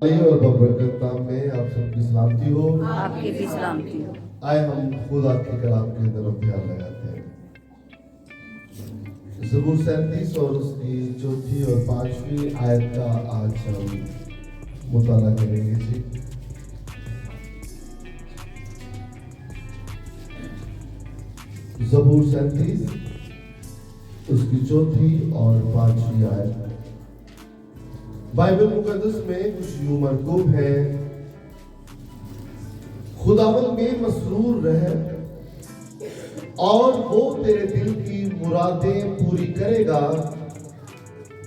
और बबरकत नाम में आप सबकी सलामती हो। आपकी भी सलामती हो। आए हम खुदा के कलाम के तरफ ध्यान लगाते हैं। ज़बूर 37 और उसकी चौथी और पांचवी आयत का आज हम मुताला करेंगे जी। ज़बूर 37 उसकी चौथी और पांचवी आयत। बाइबल मुकद्दस में कुछ यूं मरकूब है, खुदावंद में मसरूर रह और वो तेरे दिल की मुरादें पूरी करेगा।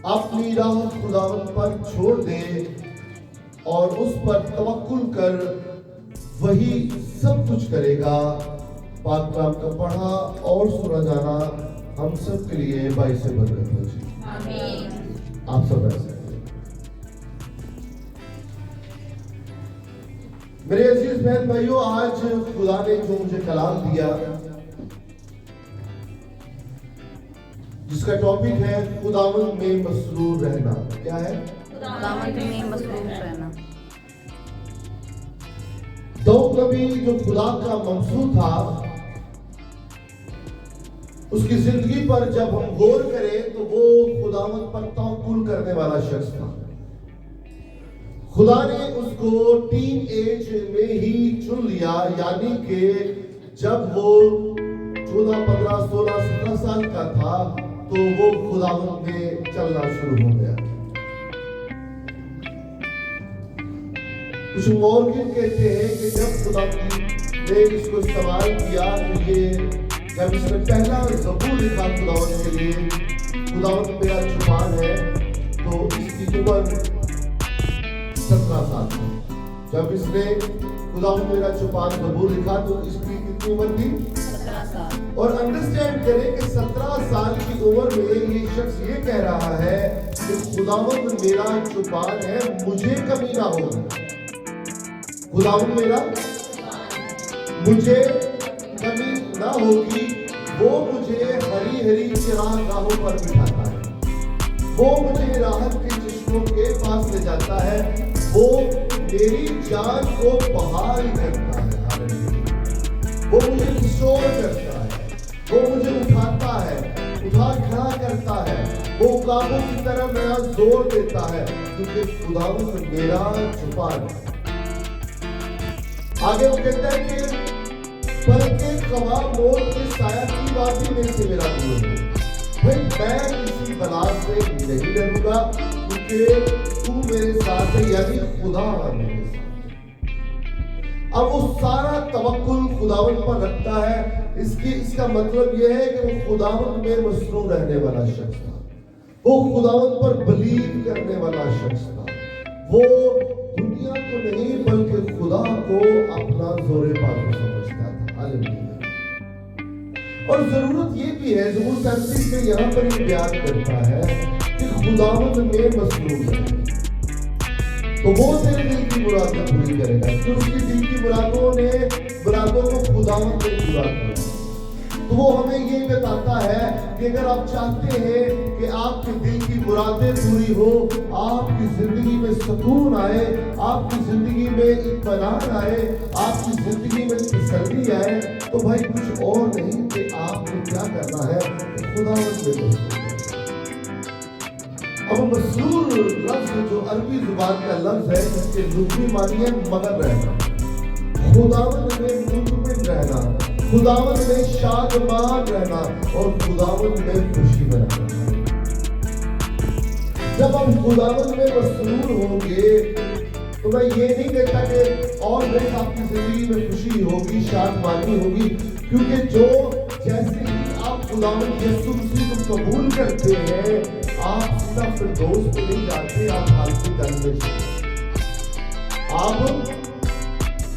अपनी राह खुदावंद पर छोड़ दे और उस पर तवक्कुल कर, वही सब कुछ करेगा। पाक कलाम का पढ़ा और सुना जाना हम सब के लिए बाइस बरकत हो जी। आमीन। आप सब ऐसे मेरे अजीज बहन भाइयों, आज खुदा ने जो मुझे कलाम दिया जिसका टॉपिक है खुदावंद में मसरूर रहना। क्या है? खुदावंद में मसरूर रहना। दाऊद नबी जो खुदा का मंसूर था, उसकी जिंदगी पर जब हम गौर करें तो वो खुदावंद पर तवक्कुल करने वाला शख्स था। खुदा ने उसको टीन एज में ही चुन लिया, यानी कि जब वो 14, 15, 16, 17 साल का था तो वो खुदावंद में चलना शुरू हो गया। कुछ मौलवी कहते हैं कि जब खुदावंद ने इसको इस्तेमाल किया तो ये जब इसने पहला ज़बूर लिखा खुदावंद के लिए, खुदावंद मेरा जुबान है, तो इसकी उम्र 17 साल थी। जब इसने खुदावंद मेरा जुबान ज़बूर लिखा तो इसकी कितनी उम्र थी? 17 साल। और अंडरस्टैंड करें कि 17 साल की उम्र में ये शख्स ये कह रहा है कि खुदावंद मेरा जुबान है, मुझे कमी ना होगी। खुदावंद मेरा मुझे कमी ना होगी। वो मुझे हरी हरी चरागाहों पर बिठाता है, वो मुझे राहत के चश्मों के पास ले जाता है, वो मेरी जान को बहाल करता है, वो मुझे किशोर करता है, वो मुझे उठाता है, उठा खड़ा करता है, वो काबू की तरह मेरा जोर देता है, क्योंकि खुदावंद मेरा जुबान है। आगे वो कहता है कि बल्कि कवा मौत के साया की वादी में से मेरा दूर हो। भाई मैं किसी बला से नहीं डरूंगा, क्योंकि तू मेरे साथ है, यानी खुदा मेरे साथ है। अब वो सारा तवक्कुल खुदावंद पर रखता है। इसका मतलब यह है कि वो खुदावंद में मसरूर रहने वाला शख्स था, वो खुदावंद पर बिलीव करने वाला शख्स था। वो दुनिया को नहीं बल्कि खुदा को अपना जोरे बाजू समझता था। हालेलुया। और जरूरत ये भी है, ज़बूर 37 में यहाँ पर ये बयान करता है कि खुदावंद में मसरूर है तो वो तेरे दिल की मुरादें पूरी करेगा। तो उसकी दिल की मुरादों को खुदावंद ने पूरा किया। तो वो हमें ये बताता है कि अगर आप चाहते हैं कि आपके दिल की मुरादें पूरी हो, आपकी जिंदगी में सुकून आए, आपकी जिंदगी में इत्मीनान आए, आपकी जिंदगी में तसल्ली आए, तो भाई कुछ और नहीं कि आपको क्या करना है, खुदावंद में मसरूर। अब मसरूर लफ्ज जो अरबी जुबान का लफ्ज है, इसके लुग़वी मानी है मगन रहना, खुदावंद में मुतमिन रहना, खुदावंद में शादमान रहना और खुदावंद में खुशी में रहना। जब हम खुदावंद में मसरूर होंगे तो मैं ये नहीं कहता कि और नहीं आपकी जिंदगी में खुशी होगी, शादमानी होगी, क्योंकि जो जैसे ही आप खुदावंद यीशु मसीह को कबूल करते हैं, आप सीधा फिरदौस में नहीं जाते, आप हालते जन्नत में। आप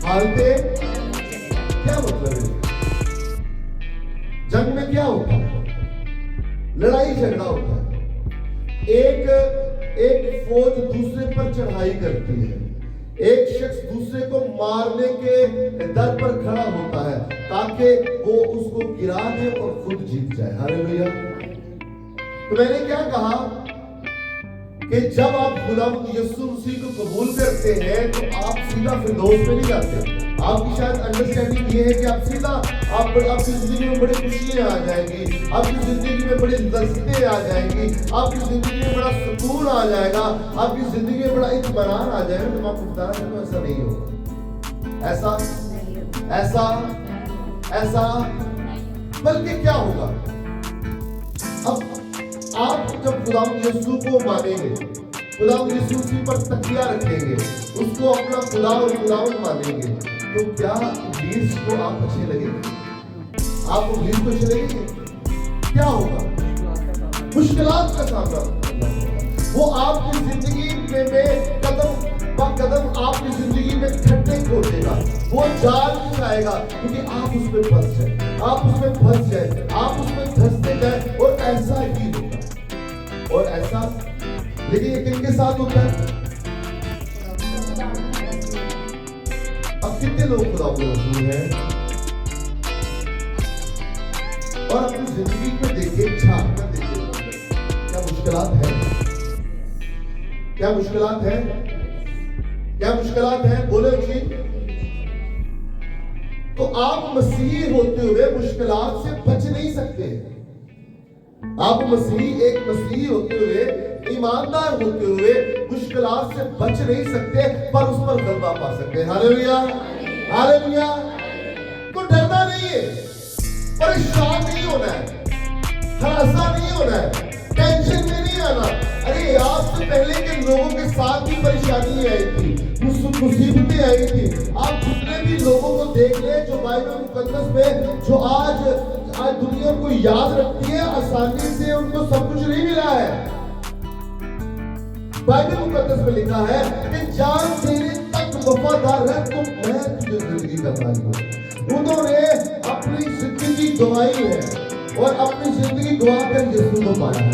हालते क्या मतलब है? जंग में क्या होता है? लड़ाई झगड़ा होता है। एक फौज दूसरे पर चढ़ाई करती है, एक शख्स दूसरे को मारने के दर पर खड़ा होता है ताकि वो उसको गिरा दे और खुद जीत जाए। हालेलुया। तो मैंने क्या कहा कि जब आप खुदाम यीशु मसीह को कबूल करते हैं तो आप सीधा फिरदौस में नहीं जाते। आपकी शायद अंडरस्टैंडिंग ये है कि आप सीधा आपकी जिंदगी में बड़ी खुशियां आ जाएंगी, आपकी जिंदगी में बड़ी लज्जतें आ जाएंगी, आपकी जिंदगी में बड़ा सुकून आ जाएगा, आपकी जिंदगी में बड़ा इत्मीनान आ जाएगा। तो मैं आपको बता रहा हूं ऐसा नहीं होगा। ऐसा ऐसा बल्कि क्या होगा, अब आप जब खुदाम यीशु को मानेंगे, खुदाम यीशु मसीह पर तकिया रखेंगे, उसको अपना खुदा और खुदावंद मानेंगे, तो क्या इब्लीस को आप अच्छे लगेंगे? आपको इब्लीस को अच्छे लगेंगे? क्या होगा? मुश्किलात का सामना करना होगा। वो आपकी जिंदगी में कदम कदम आपकी जिंदगी में खड्डे खोदेगा, वो जाल बिछाएगा, क्योंकि आप उसमें फंस जाए, आप उसमें फंस जाए, आप उसमें धंसते जाए। और ऐसा ही होगा, और ऐसा लेकिन ये किनके साथ होता है? अब कितने लोग खुदा को रसूल हैं और अपनी जिंदगी में देखिए, झांक कर देखिए, क्या मुश्किलात है, क्या मुश्किलात है, क्या मुश्किलात है, बोले जी। तो आप मसीही होते हुए मुश्किलात से बच नहीं सकते। आप एक मसीही होते हुए, ईमानदार होते हुए मुश्किलात से बच नहीं सकते, पर उस पर गलबा पा सकते हैं। Hallelujah, hallelujah. तो डरना नहीं है, परेशान नहीं होना है, हरासा नहीं होना है, टेंशन में नहीं आना। अरे आपसे पहले के लोगों के साथ भी परेशानी आई थी, मुसीबतें आई थी। आप जितने भी लोगों को देख ले जो बाइबल मुकद्दस में जो आज दुनिया को याद रखती है, आसानी से उनको सब कुछ नहीं मिला है। बाइबल मुकद्दस में लिखा है कि जान देने तक वफादार है तो मैं तुझे जिंदगी का ताज दूंगा। उन्होंने अपनी जिंदगी गंवाई है और अपनी जिंदगी गंवाकर यीशु को पाया है।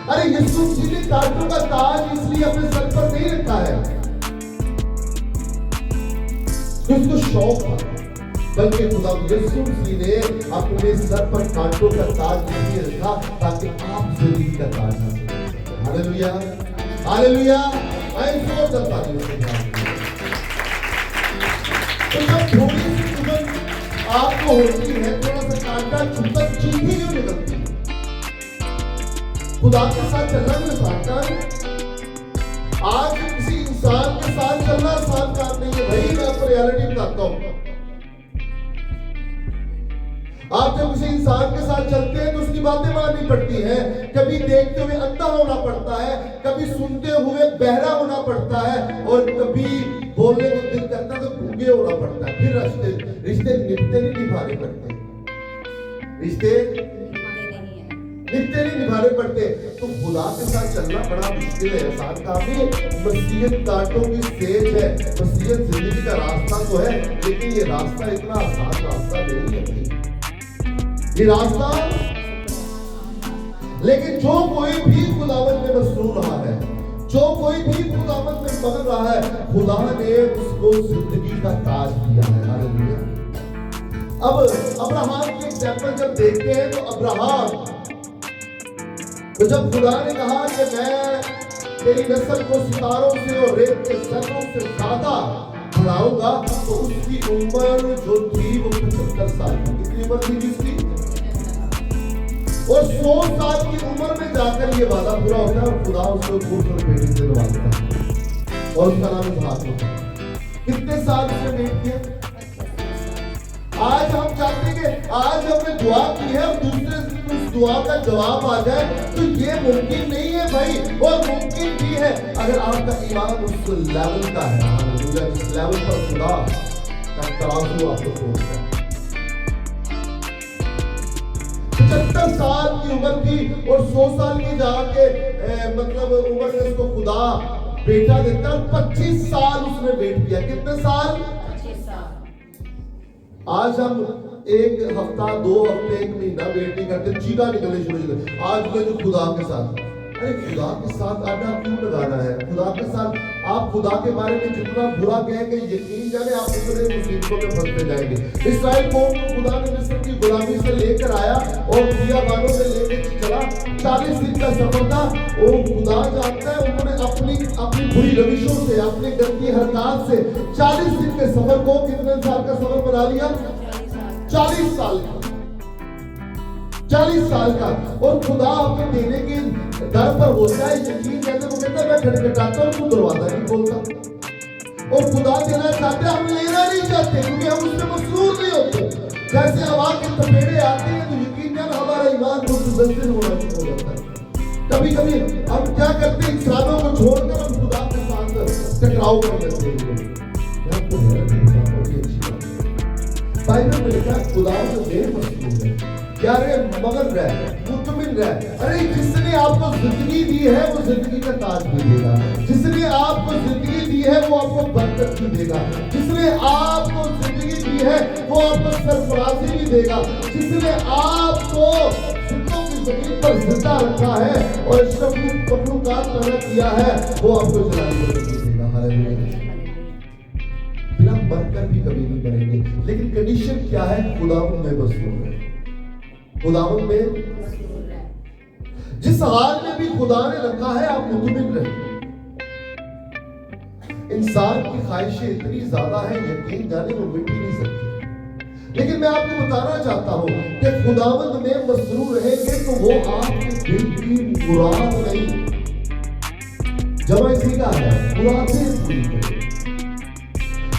अरे यीशु मसीह ने ताजों का ताज इसलिए अपने सर पर नहीं रखा है उसको शौक था, बल्कि खुदा यीशु मसीह ने अपने सर पर कांटों का ताज इसलिए रखा ताकि आप जिंदगी का ताज हासिल करें। Hallelujah, hallelujah. आई जोरदार तालियों से तो जब थोड़ी सी उम्र आपको होती है, थोड़ा सा कांटा चुपता चीज ही क्यों निकलती है? खुदा के साथ चलना भी आसान है। आज किसी इंसान के साथ चलना आसान काम नहीं है भाई, मैं आपको रियलिटी बताता हूं। आप जब किसी इंसान के साथ चलते हैं तो उसकी बातें माननी पड़ती हैं। कभी देखते हुए अंधा होना पड़ता है, कभी सुनते हुए बहरा होना पड़ता है, और कभी बोलने को दिल करता है तो गूंगे होना पड़ता है। फिर रिश्ते निभते नहीं निभाने पड़ते, रिश्ते नित्य नहीं निभाने पड़ते। तो खुदा के साथ चलना बड़ा मुश्किल है, आसान काम नहीं है। मसीहत कांटों की सेज है, मसीहत जिंदगी का रास्ता तो है, लेकिन ये रास्ता इतना आसान रास्ता नहीं है भाई, ये रास्ता। लेकिन जो कोई भी खुदावंद में मसरूर रहा है, जो कोई भी खुदावंद में मगन रहा है, खुदा ने उसको जिंदगी का ताज दिया है। हालेलुया। अब अब्राहम की एग्जांपल जब देखते हैं तो अब्राहम तो जब खुदा ने कहा कि मैं तेरी नस्ल को सितारों से और रेत के जर्रों से ज्यादा बढ़ाऊंगा, तो उसकी उम्र जो थी वो 75 साल की। कितनी उम्र थी जिसकी? और 100 साल की उम्र में जाकर ये वादा पूरा होता है और खुदा उसको खूबसूरत बेटी से नवाजता है और उसका नाम इसहाक होता है। कितने साल उसने वेट किया? आज हम चाहते हैं कि आज हमने दुआ की है और दूसरे दिन उस दुआ का जवाब आ जाए, तो ये मुमकिन नहीं है भाई। और मुमकिन भी है अगर आपका ईमान उस लेवल का है, हालेलुया, जिस लेवल पर खुदा का तराजू आपको पहुंचता है। 75 साल की उम्र थी और 100 साल की जाके मतलब उम्र में उसको खुदा बेटा देता है। 25 साल उसने वेट किया। कितने साल? 25 साल। आज हम एक हफ्ता, 2 हफ्ते, 1 महीना वेट नहीं करते, चीखा निकलने शुरू हो जाते। आज मैं जो खुदा के साथ अरे खुदा के साथ आटा क्यों लगाना है? खुदा के साथ आप खुदा के बारे में जितना बुरा कहेंगे, यकीन जाने आप उतने मुसीबतों में फंसते जाएंगे। इस्राएल कौम को खुदा ने मिस्र की गुलामी से लेकर आया और बियाबानों में लेकर चला। 40 दिन का सफर था। वो खुदा जानता है उन्होंने अपनी बुरी रविशों से, अपनी गंदी हरकत से 40 दिन के सफर को कितने साल का सफर बना लिया? 40 साल का। 40 साल का। और खुदा हमें देने के दर पर होता है, यकीन कहते वो कहता है मैं खटखटाता हूं, तू दरवाजा नहीं खोलता। और खुदा देना चाहते हम लेना नहीं चाहते, क्योंकि हम उसमें मसरूर नहीं होते। जैसे हवा के थपेड़े आते हैं तो यकीन जान हमारा ईमान मुतज़लज़िल होना शुरू हो जाता है। कभी कभी हम क्या करते हैं, इंसानों को छोड़कर हम खुदा के साथ टकराव कर लेते हैं। बाइबल में लिखा है खुदा से बेमसरूर है, यारे मगन रह, मुतमिन रह। अरे जिसने आपको जिंदगी दी है वो जिंदगी का ताज भी देगा। जिसने आपको जिंदगी दी है वो आपको बरकत भी देगा। जिसने आपको जिंदगी दी है वो आपको सरफराजी भी देगा। जिसने आपको जिंदों की जमीन पर जिंदा रखा है और अशरफ मखलूकात पैदा किया है वो आपको जलाली भी देगा। हालेलुया। बिना बरकत भी कभी नहीं करेंगे। लेकिन कंडीशन क्या है? खुदावंद में मसरूर है। खुदावंद में जिस हाल में भी खुदा ने रखा है आप मुतमिन रहे। इंसान की ख्वाहिशें इतनी ज्यादा है, यकीन जाने वो मिट ही नहीं सकती। लेकिन मैं आपको बताना चाहता हूं कि खुदावंद में मसरूर रहेंगे तो वो आपके दिल की मुराद नहीं, जमा इसी का है, मुरादें पूरी करें।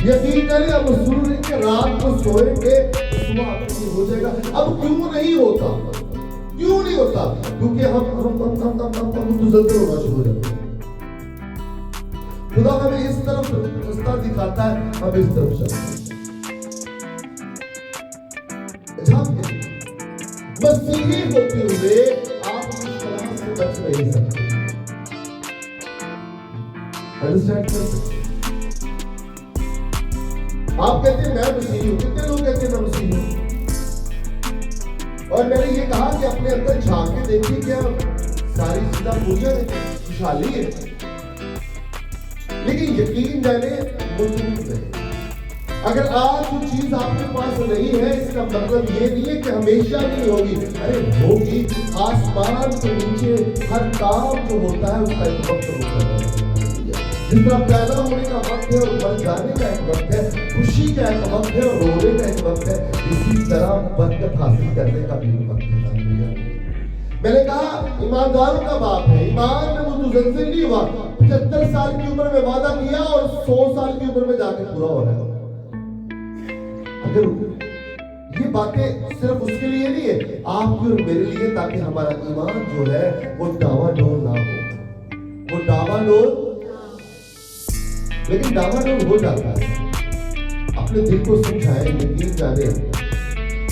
यकीन करें आप मसरूर रहेंगे, रात को सोएंगे तो सुबह आपको हो जाएगा। अब क्यों नहीं होता? क्यों नहीं होता? क्योंकि हम मुतज़लज़िल होना शुरू हो जाते हैं। खुदा हमें इस तरफ रास्ता दिखाता है, हम इस तरफ चलते हैं। मसीही होते हुए आप इस तरह से बच नहीं सकते। अंडरस्टैंड कर सकते? आप कहते हैं मैं मसीही हूं, कितने लोग कहते हैं मैं मसीही हूं? और मैंने ये कहा कि अपने अंदर झांक के देखिए क्या सारी चीजें पूरी खुशहाली है। लेकिन यकीन जाने मुमकिन नहीं। अगर आज जो चीज आपके पास नहीं है इसका मतलब ये नहीं है कि हमेशा नहीं होगी। अरे होगी। आसमान के नीचे हर काम जो होता है उसका एक वक्त होता है। जिस तरह पैदा होने का वक्त है और मर जाने का एक वक्त है, खुशी का एक वक्त है और रोने का एक वक्त है, इसी तरह बरकत हासिल करने का भी वक्त है। मैंने कहा ईमानदारों का बाप है, ईमान में मुतज़लज़िल नहीं हुआ। 75 साल की उम्र में वादा किया और 100 साल की उम्र में जाके पूरा हो रहा है। अगर ये बातें सिर्फ उसके लिए नहीं है, आपके और मेरे लिए, ताकि हमारा ईमान जो है वो डावाडोल ना हो। वो डावाडोल, लेकिन डावाडोल हो जाता है। अपने दिल को समझाए, यकीन जाने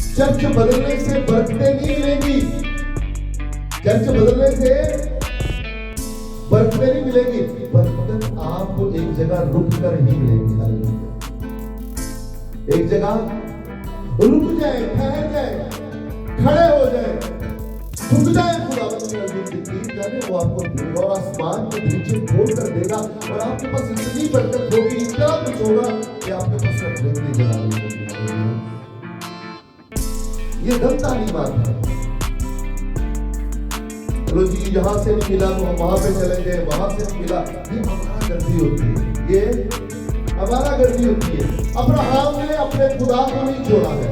चर्च बदलने से बरकतें नहीं मिलेंगी। चर्च बदलने से बरकतें नहीं मिलेगी। बरकत आपको एक जगह रुक कर ही मिलेगी। एक जगह रुक जाए, ठहर जाए, खड़े हो जाए, झुक जाए खुदावंद के नजदीक, यकीन जाने वो आपको देगा और आसमान के नीचे खोल कर देगा और आपके पास इतनी बरकत होगी, इतना कुछ होगा कि आपके पास रखने की जगह नहीं होगी। ये गलत तालीमात है। चलो जी यहाँ से नहीं मिला तो हम वहां पे चले गए, वहां से नहीं मिला, ये हमारा गलती होती है। ये हमारा गलती होती है। अब्राहम ने अपने खुदा को नहीं छोड़ा है।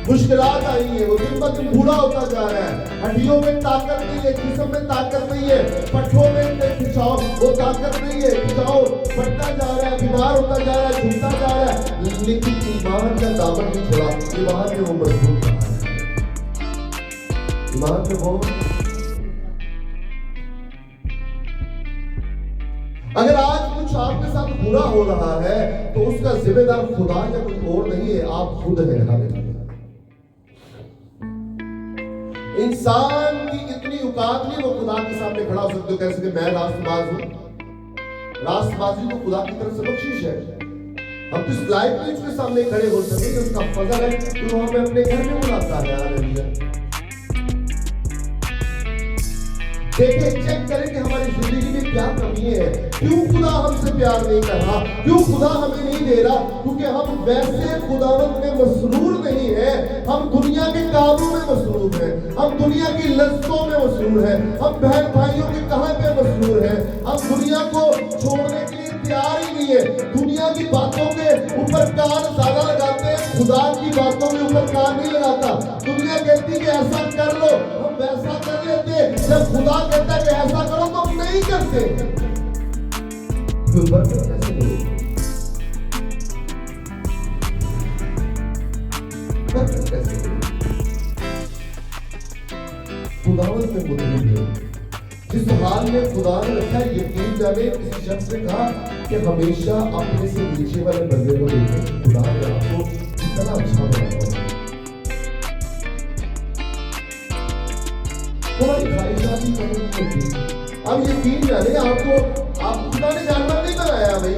मुश्किलात आई है, वो दिन ब दिन बूढ़ा होता जा रहा है। हड्डियों में ताकत नहीं है, जिस्म में ताकत नहीं है, पट्टों में खिंचाव वो ताकत नहीं है, खिंचाव बढ़ता जा रहा है, बीमार होता जा रहा है, झुकता जा रहा है, लेकिन ईमान का दामन नहीं छोड़ा। ईमान में वो मजबूत रहा है। ईमान में वो, अगर आज कुछ आपके साथ बुरा हो रहा है तो उसका जिम्मेदार खुदा या कोई और नहीं है, आप खुद हैं। हालेलुया। इंसान की इतनी औकात नहीं वो खुदा के सामने खड़ा हो सकते हो कैसे कि मैं रास्तबाज हूं। रास्तबाजी तो खुदा की तरफ से बख्शिश है। हम तो इस लाइफ में उसके सामने खड़े हो सके, उसका फजल है कि वो हमें अपने घर में बुलाता है। हालेलुया। देखें, चेक करें कि हमारी जिंदगी में क्या कमी है, क्यों खुदा हमसे प्यार नहीं कर रहा, क्यों खुदा हमें नहीं दे रहा, क्योंकि हम वैसे खुदावंत में मसरूर नहीं है, हम दुनिया के कामों में मसरूर हैं, हम दुनिया की लज्जतों में मसरूर हैं, हम बहन भाइयों के कहां पे मसरूर हैं, हम दुनिया को छोड़ने के लिए तैयार ही नहीं है, दुनिया की बातों के ऊपर कान ज्यादा लगाते हैं, खुदा की बातों के ऊपर कान नहीं लगाता। दुनिया कहती है कि ऐसा कर लो, हम वैसा कर लेते, जब खुदा कहता है कि ऐसा करो तो हम नहीं करते। फिर बरकत कैसे मिलेगी? बरकत कैसे मिलेगी? खुदावंत में मुतमिन है। जिस हाल में खुदा ने रखा है, यकीन जाने किसी शख्स ने कहा कि हमेशा अपने से नीचे वाले बंदे को देखें, खुदा ने आपको कितना अच्छा बनाया है। तुम्हारी ख्वाहिशात ही कभी नहीं होती। अब यकीन जाने आप खुदा ने जानवर नहीं बनाया भाई,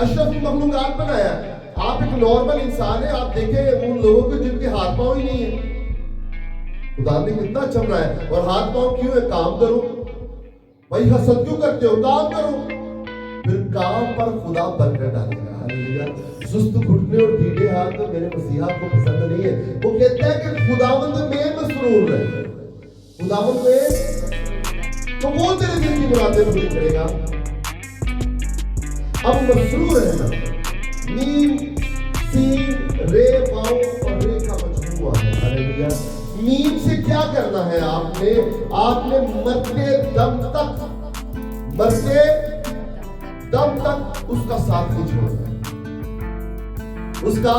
अशरफ मखलूकात बनाया। आप एक नॉर्मल इंसान है, आप देखें उन लोगों को जिनके हाथ पांव ही नहीं है, खुदा ने कितना अच्छा बनाया। और हाथ पांव क्यों है? काम करो भाई, हसद क्यों करते हो? काम करो, फिर काम पर खुदा बरकत डालेगा। हालेलुया। सुस्त घुटने और ढीले हाथ तो मेरे मसीहा को पसंद नहीं है। वो कहता है कि खुदावंद में मसरूर है, खुदावंद में, तो वो तेरे दिल की मुरादें पूरी करेगा। अब मसरूर है ना, मीम सीन रे वाओ और रे का मजमूआ है। हालेलुया। मीम से क्या करना है? आपने मरते दम तक उसका साथ नहीं छोड़ना, उसका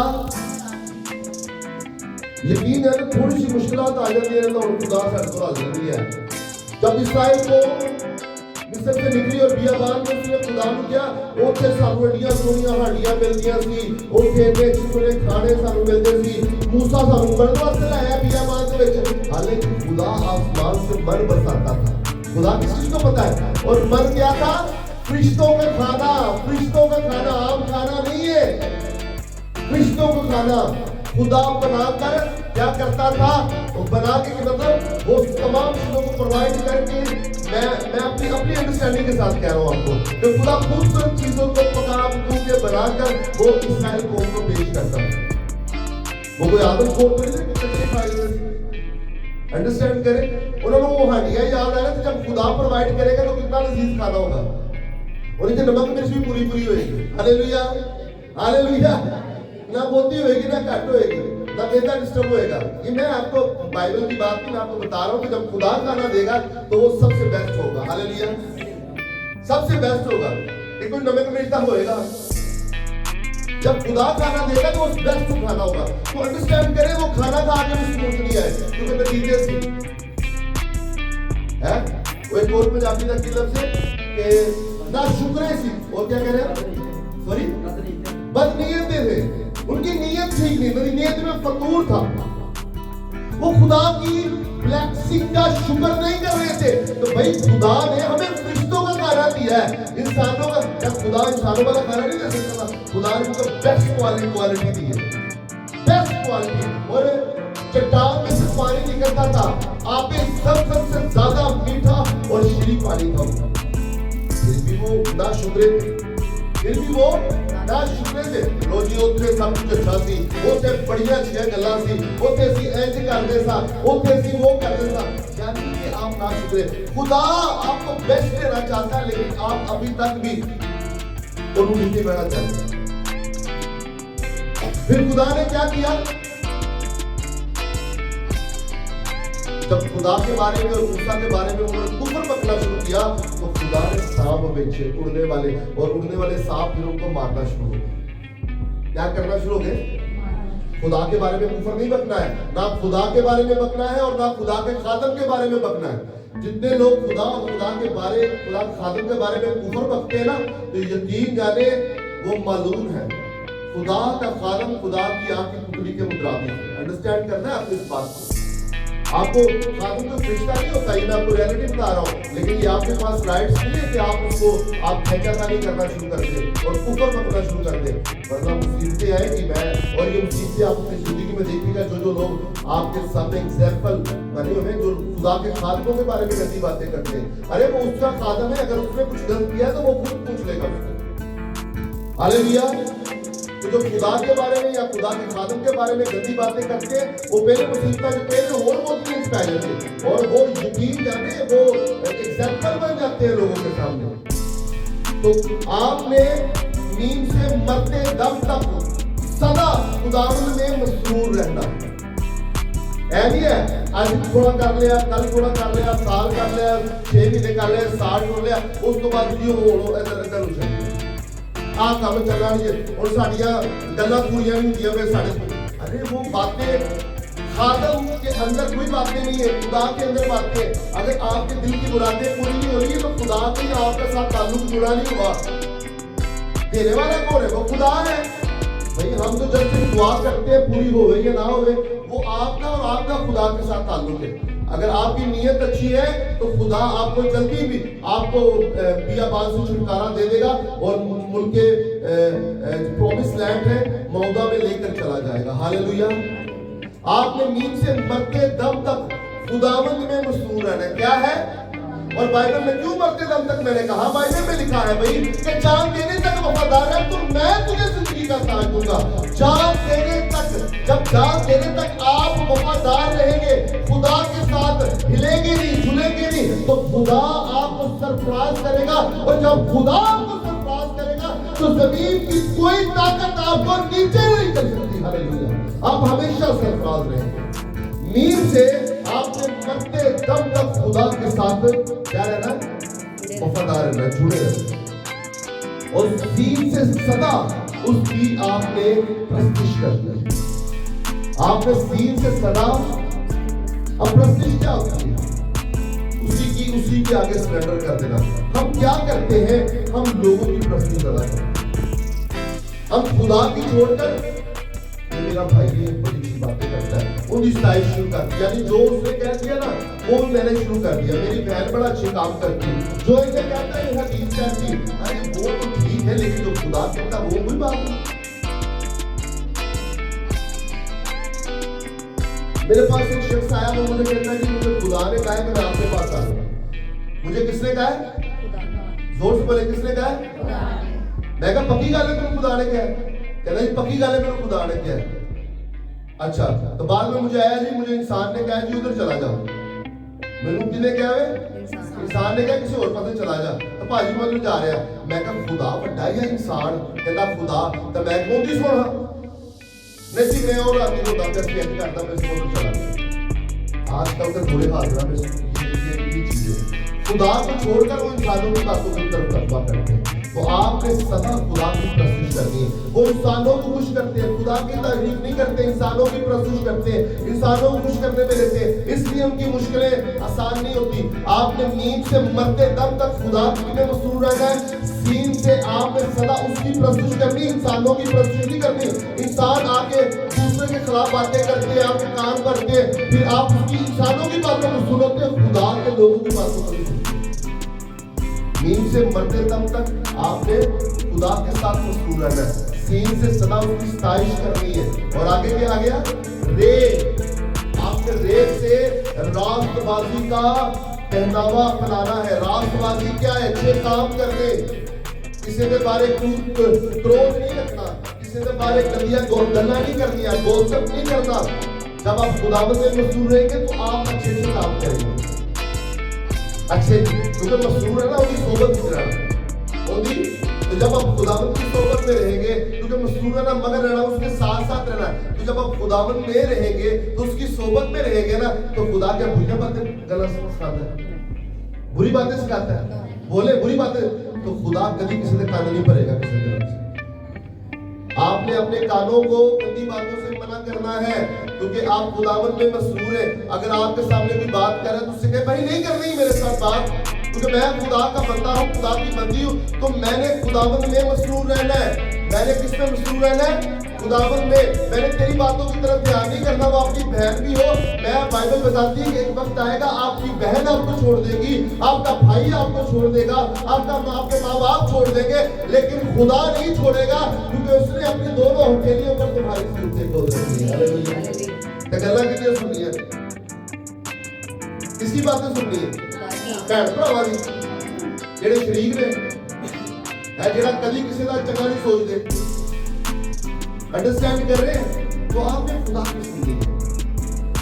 यकीन है। थोड़ी सी मुश्किलात आ जाती है तो खुदा से हल जल्दी है। जब इस्राइल को मिस्र से निकली और बियाबान में उसने खुदा ने क्या, ਉੱਥੇ ਸਾਨੂੰ ਏਡੀਆਂ ਸੋਹਣੀਆਂ ਹਾਂਡੀਆਂ ਮਿਲਦੀਆਂ ਸੀ, ਉੱਥੇ ਇੰਨੇ ਚੁੱਲੇ ਖਾਣੇ ਸਾਨੂੰ ਮਿਲਦੇ ਸੀ। मूसा ਸਾਨੂੰ ਮਰਨ ਵਾਸਤੇ ਲਾਇਆ बियाबान ਦੇ ਵਿੱਚ। हालांकि खुदा आसमान से मन बरसाता था। खुदा किस चीज को पता है? और मन क्या था? फरिश्तों का खाना। फरिश्तों का खाना आम खाना नहीं है, फरिश्तों का खाना। खुदा बनाकर क्या करता था? वो बना के मतलब वो तमाम चीजों को प्रोवाइड करके, मैं अपनी अंडरस्टैंडिंग के साथ कह रहा हूँ आपको, तो खुदा खूबसूरत चीजों को पका के बनाकर वो इस्राएल कौम को पेश करता था। वो कोई आदत को तो नहीं कच्चे खाए, अंडरस्टैंड करें। उन्होंने वो हांडियां याद आ रहा था, जब खुदा प्रोवाइड करेगा तो कितना लजीज खाना होगा, और इनके नमक मिर्च भी पूरी पूरी होगी। Hallelujah, hallelujah. ना बोती होगी ना कट होगी, ना बेटा डिस्टर्ब होएगा। ये मैं आपको बाइबल की बात मैं आपको बता रहा हूँ कि जब खुदा खाना देगा तो वो सबसे बेस्ट होगा। हालेलुया, सबसे बेस्ट होगा। ये कोई नमक मिर्च होएगा, जब खुदा खाना देगा तो उस बेस्ट खाना होगा। तो अंडरस्टैंड करें, वो खाना खा के भी स्मूथ नहीं है, क्योंकि नतीजे से है। वो एक और पंजाबी का लफ्ज़ है कि ना शुक्रे सी, और क्या कह रहे हैं? सॉरी, बदनीयते थे, उनकी नीयत ठीक नहीं, उनकी नीयत में फतूर था। वो खुदा की ब्लेसिंग का शुक्र नहीं कर रहे थे। तो भाई खुदा ने हमें फरिश्तों का खाना दिया है, इंसानों का क्या खुदा इंसानों वाला खाना नहीं दे सकता था? खुदा ने उनको बेस्ट क्वालिटी दी है, बेस्ट क्वालिटी। और चट्टान में से पानी निकलता था, आपे सबसे ज्यादा मीठा और शीरी पानी था। फिर भी वो ना शुक्रे थे, फिर भी वो ना शुक्रे थे। रोजी उत्थे सब कुछ अच्छा सी, उत्थे बढ़िया अच्छी गल्लां सी, उत्थे सी इंज करदे सा, उत्थे सी वो करदे सा। यानी कि आप ना शुक्रे। खुदा आपको बेस्ट देना चाहता है, लेकिन आप अभी तक भी उन्हें नीचे बैठा चाहते हैं। फिर खुदा ने क्या किया? जब खुदा के बारे में और मूसा के बारे में उन्होंने कुफर बकना शुरू किया, तो खुदा ने सांप बेचे, उड़ने वाले सांप फिर उनको मारना शुरू हो गए। क्या करना शुरू हो गए? खुदा के बारे में कुफर नहीं बकना है, ना खुदा के बारे में बकना है और ना खुदा के खादम के बारे में बकना है। जितने लोग खुदा और खुदा खादम के बारे में कुफर बकते हैं ना, तो यकीन जाने वो मालूम है खुदा का खादम खुदा की आंख की पुतली के मुताबिक है। अंडरस्टैंड करना है आपको इस बात को। आपको खातून तो फरिश्ता नहीं होता, ये मैं आपको रियलिटी बता रहा हूँ, लेकिन ये आपके पास राइट्स नहीं है कि आप उसको आप खेचाखानी करना शुरू कर दे और कुफर पकड़ना शुरू कर दे, वरना मुसीबतें आएगी। मैं और ये मुसीबतें आप अपनी जिंदगी में देखिएगा, जो लोग आपके सामने एग्जाम्पल बने हुए हैं, जो खुदा के खादमों के बारे में गंदी बातें करते हैं, अरे वो उसका खादम है, अगर उसने कुछ गलत किया तो वो खुद पूछ लेगा उससे। हालेलुया। तो जो खुदा के बारे में या खुदा के खादम के बारे में गंदी बातें करते हैं, वो पहले मुसीबत जो पहले और बहुत नहीं पा जाते और वो यकीन जाने वो एग्जाम्पल बन जाते हैं लोगों के सामने। तो आपने नींद से मरते दम तक सदा खुदावंद में मसरूर रहना है नहीं है। आज थोड़ा कर लिया, कल थोड़ा कर लिया, साल कर लिया, 6 महीने कर लिया, साल कर लिया, उस तो बाद क्यों हो इधर इधर उछल आ काम चलना नहीं है और साड़ियां गल्ला पूरियां नहीं होंदियां वे साडे। अरे वो बातें खादम के अंदर कोई बातें नहीं है, खुदा के अंदर बातें। अगर आपके दिल की मुरादें पूरी नहीं हो रही है तो खुदा के आपके साथ ताल्लुक जुड़ा नहीं हुआ। देने वाला कौन है? वो खुदा है भाई। हम तो जब से दुआ करते हैं पूरी हो गई या ना हो गई, वो आपका और आपका खुदा के साथ ताल्लुक है। अगर आपकी नीयत अच्छी है तो खुदा आपको जल्दी भी आपको बियाबान से छुटकारा दे देगा और मुल्क के प्रॉमिस लैंड है मौदा में लेकर चला जाएगा। हालेलुया। आपने नींद से मरते दम तक खुदावंद में मसरूर रहना। क्या है? और बाइबल में क्यों मरते दम तक? मैंने कहा बाइबल में लिखा है भाई कि जान देने तक वफादार है तो मैं तुझे जिंदगी का ताज दूंगा। जान देने तक, जब जान देने तक आप वफादार रहेंगे, खुदा के साथ हिलेंगे नहीं, झूलेंगे नहीं, तो खुदा आपको सरफराज करेगा। और जब खुदा आपको सरफराज करेगा तो जमीन की कोई ताकत आपको नीचे नहीं कर सकती। हालेलुया। आप हमेशा सरफराज रहेंगे। नींद से आपने मरते दम तक खुदा के साथ क्या रहना? वफादार रहना, जुड़े रहना। और दीन से सदा उसकी आपने प्रस्तिश करनी है। आपने दीन से सदा, अब प्रस्तिश क्या होती है? उसी के आगे सरेंडर कर देना। हम क्या करते हैं? हम लोगों की प्रस्तिश अदा करते हैं। हम खुदा की छोड़कर मेरा भाई ये बड़ी सी बातें करता है, उनकी स्टाइल शुरू कर दी, यानी जो उसने कह दिया ना वो मैंने शुरू कर दिया। मेरी बहन बड़ा अच्छे काम करती है, जो इसे कहता है यह हदीस कहती, अरे वो तो ठीक है लेकिन जो खुदा कहता वो कोई बात नहीं। मेरे पास एक शख्स आया, वो मुझे कहता है कि मुझे खुदा ने कहा है कि मैं आपके पास आ रहा। मुझे किसने कहा है? जोर से बोले, किसने कहा है? मैं कहा पक्की गल है तुम खुदा ने कहा है? कहना जी पक्की गल है मेरे खुदा ने क्या है। अच्छा, तो बाद में मुझे आया जी, मुझे इंसान ने कहा जी उधर चला जाओ। मैंने किसने कहा है? इंसान ने कहा किसी और पासे चला जा। तो भाजी मैं जा रहा, मैं कहा खुदा बड़ा या इंसान? कहता खुदा। तो मैं कौन सी सुना नहीं सी, मैं और आदमी को दस चेक करता मैं इसको उधर चला गया। आजकल तो बुरे हाथ में ये चीजें खुदा को छोड़कर वो इंसानों की बातों की तरफ तर्फा करते हैं। तो आपने सदा खुदा की प्रस्तुत करनी है। वो इंसानों को खुश करते हैं, खुदा की तारीफ नहीं करते, इंसानों की प्रस्तुत करते हैं, इंसानों को खुश करने में रहते हैं, इसलिए उनकी मुश्किलें आसान नहीं होती। आपने नींद से मरते दम तक खुदा में मसरूर रहना है। सीन से आपने सदा उसकी प्रस्तुत करनी, इंसानों की प्रस्तुत नहीं करनी। इंसान आके दूसरे के खिलाफ बातें करते हैं, आपके काम करते हैं, फिर आप उसकी इंसानों की बातों को सुनते, खुदा के लोगों की बातों को नहीं सुनते। नींद से मरते दम तक आपने खुदा के साथ मसरूर रहना है। सीन से सदा उसकी सताइश करनी है। और आगे क्या आ गया? रेत। आपने रेत से रास्तबाजी का पहनावा अपनाना है। रास्तबाजी क्या है? अच्छे काम करने, किसी के बारे क्रोध नहीं रखना, किसी के बारे गल्ला नहीं करनी, गोसप नहीं करना। जब आप खुदावंद में मसरूर रहेंगे तो आप अच्छे से काम करेंगे। अच्छे क्योंकि मसरूर है ना, उनकी सोबत में रहना होगी। तो जब आप खुदावंद की सोबत में रहेंगे, क्योंकि मसरूर है ना, मगर रहना उसके साथ साथ रहना। तो जब आप खुदावंद में रहेंगे तो उसकी सोबत में रहेंगे ना, तो खुदा क्या बुरी बातें गलत सिखाता है? बुरी बातें सिखाता है, बोले बुरी बातें, तो खुदा कभी किसी से कान नहीं भरेगा किसी तरह से। आपने अपने कानों को गंदी बातों से मना करना है, क्योंकि आप खुदावंद में मसरूर है। अगर आपके सामने कोई बात कर रहा है तो उससे कहे भाई नहीं करनी मेरे साथ बात, क्योंकि मैं खुदा का बंदा हूँ, खुदा की बंदी हूँ, तो मैंने खुदावंद में मसरूर रहना है। मैंने किस में मसरूर रहना है? खुदावंद में। मैंने तेरी बातों की तरफ ध्यान नहीं करना, वो आपकी बहन भी हो। मैं बाइबल बताती है कि एक वक्त आएगा आपकी बहन आपको छोड़ देगी, आपका भाई आपको छोड़ देगा, आपके माँ बाप छोड़ देंगे, लेकिन खुदा नहीं छोड़ेगा, क्योंकि उसने अपनी दोनों हथेलियों पर तुम्हारी सिर खोल रखी है। हालेलुया। गल्ला कितने सुनी है? किसकी बातें सुननी है? भैन भरावां दी, जेड़े शरीक ने है, जेड़ा कभी किसी का चंगा नहीं सोचते। अंडरस्टैंड कर रहे हैं? तो आपने खुदा की सुननी है।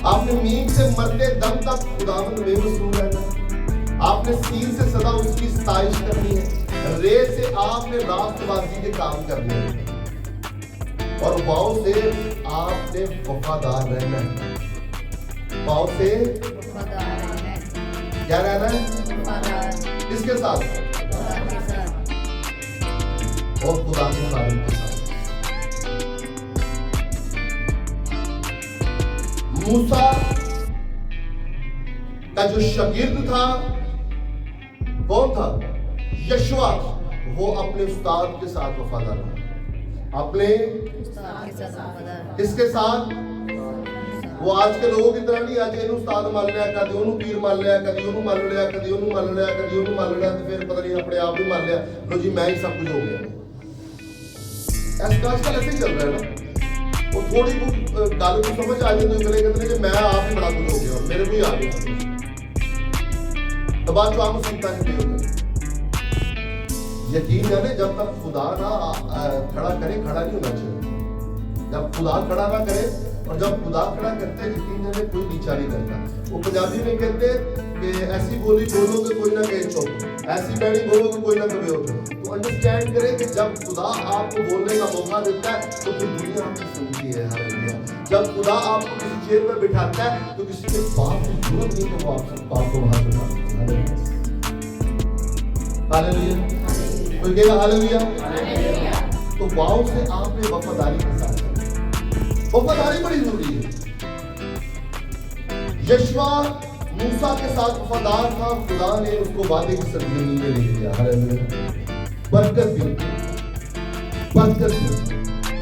आपने नींद से मरते दम तक खुदावंद में मसरूर रहना है। आपने सीन से सदा उसकी सताइश करनी है। रे से आपने रास्तबाजी के काम करने हैं, और वाव से आपने वफादार रहना है। वाव से क्या रहना है? किसके साथ? और खुदा के खादिम के साथ। मूसा का जो शागिर्द था, कौन था? यशवा। वो अपने उस्ताद के साथ वफादार था। अपने किसके साथ? वो आज के लोगों की तरह नहीं, आज इन्हों उस्ताद मान लिया, कभी उन्होंने पीर मान लिया, कभी उन्होंने मान लिया, कभी उन्होंने मान लिया, कभी उन्होंने मान लिया, तो फिर पता नहीं अपने आप ही मान लिया, लो जी मैं ही सब कुछ हो गया। आजकल ऐसे ही चल रहा है ना। वो थोड़ी बहुत गल को समझ आ जाती है, गले कहते हैं कि मैं आप ही बड़ा कुछ हो गया, मेरे को ही आ गया, तो बाद में आपको चिंता नहीं होगी। यकीन जाने, जब तक खुदा ना खड़ा करे, खड़ा नहीं होना चाहिए। जब खुदा खड़ा ना करे, और जब खुदा खड़ा करते हैं, यकीन जाने कोई नीचा नहीं करता। वो पंजाबी में कहते हैं कि ऐसी बोली बोलोगे कोई ना कहे चुप, ऐसी बैठी बोलोगे कोई ना कहे उठ। तो अंडरस्टैंड करें कि जब खुदा आपको बोलने का मौका देता है, तो फिर दुनिया आपकी सुनती है। हालेलुया। जब खुदा आपको किसी चेयर पर बिठाता है, तो किसी के बाप की जरूरत नहीं कि वो आपको वहां बिठाता है। हालेलुया। कोई कहेगा हालेलुया। तो वाव से आपने वफादारी के साथ, वफादारी बड़ी जरूरी है। यशवा मूसा के साथ वफादार था, खुदा ने उसको वादे की सरजमीन में ले लिया। हालेलुया। बरकत भी।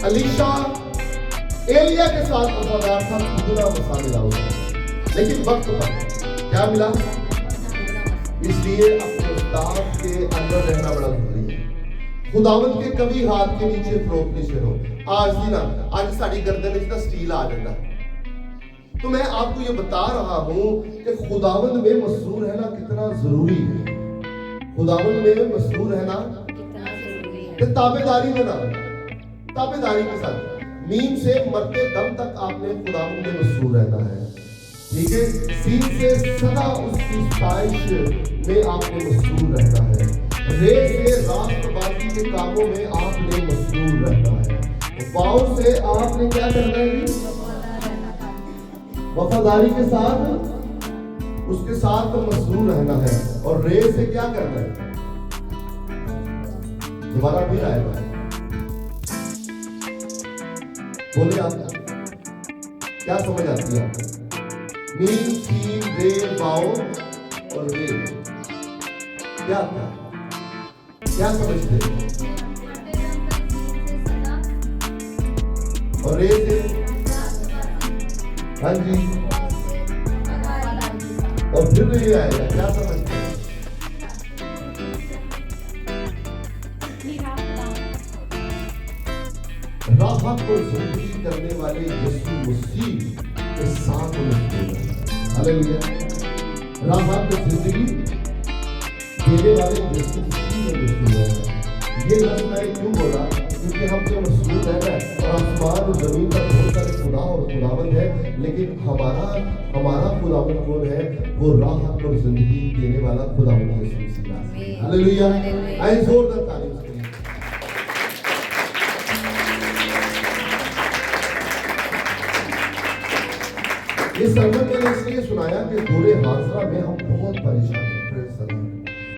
अलीशा एलिया के साथ वफादार था, खुदा वफा मिला उसे, लेकिन वक्त पर क्या मिला? इसलिए अपने उस्ताद के अंदर रहना बड़ा जरूरी है। खुदावंद के कभी हाथ के नीचे फ्रोक नहीं रहो। आज ही ना, आज साड़ी गर्दन में स्टील आ जाता है। तो मैं आपको ये बता रहा हूं कि खुदावंद में मसरूर रहना कितना जरूरी है। खुदावंद में मसरूर रहना कितना जरूरी है। ताबेदारी देना, ताबेदारी के साथ नींद से मरते दम तक आपने खुदावंद में मसरूर रहना है। ठीक है? सीन से सदा उसकी सताइश में आपने मसरूर रहना है। रे से रास्तबाजी के कामों में आपने मसरूर रहना है। वाव से आपने क्या करना है? वफादारी के साथ उसके साथ मसरूर रहना है। और रे से क्या करना है? दोबारा फिर आएगा, बोले आप क्या समझ आती है आपको? मीन, सीन, रे, वाव और रे क्या था? क्या समझते हैं? और रे से, हाँ जी, और फिर ये आएगा, क्या समझते हैं? राहत को जिंदगी करने वाले यीशु मसीह के साथ हालेलुया। राहत को जिंदगी देने वाले यीशु मसीह में ये लफ्ज़ मैंने क्यों बोला? क्योंकि हम जो मसरूर रहना है, और आसमान और जमीन पर बहुत सारे खुदा और खुदावंद है, लेकिन हमारा खुदावंद कौन है? वो राहत और जिंदगी देने वाला खुदावंद यीशु मसीह। हालेलुया। आइए जोरदार तारीफ करें। ये सरमन मैंने इसलिए सुनाया कि दूरे हाजरा में हम बहुत परेशान हैं।